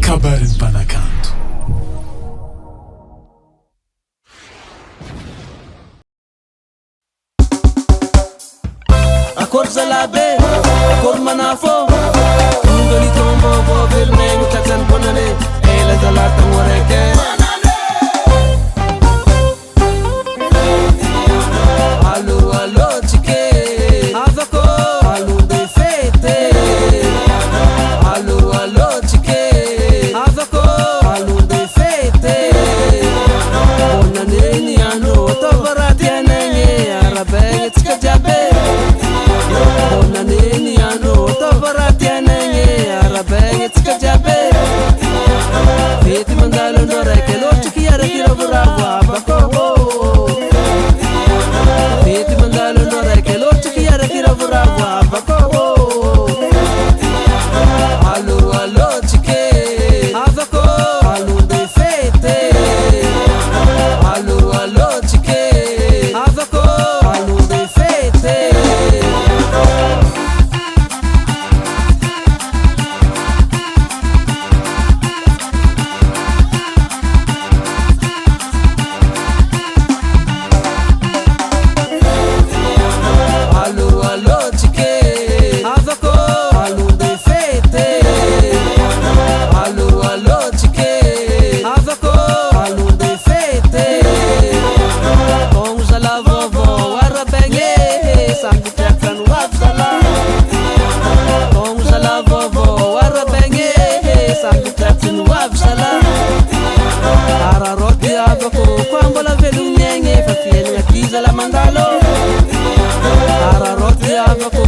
kabarin'ny mpanakanto. Akory zalabe, akory manafo Ndoli tombo vo verne Mutaksan bonane Ela zalata moreke Allo allo chike Avako Allo de fete Allo allo chike Avako Allo de fete Bonane ni ano Tobarati anenge Arabe Tika jabe Bonaneni ano tabarati anenge arabe tika jabe Feti mandalo ndore kelo chiki ara kira brava bako Feti mandalo ndore kelo chiki ara kira brava bako Allo allo chike avako allo de fete Allo allo chike avako allo de fete Mandalo Ara roti avako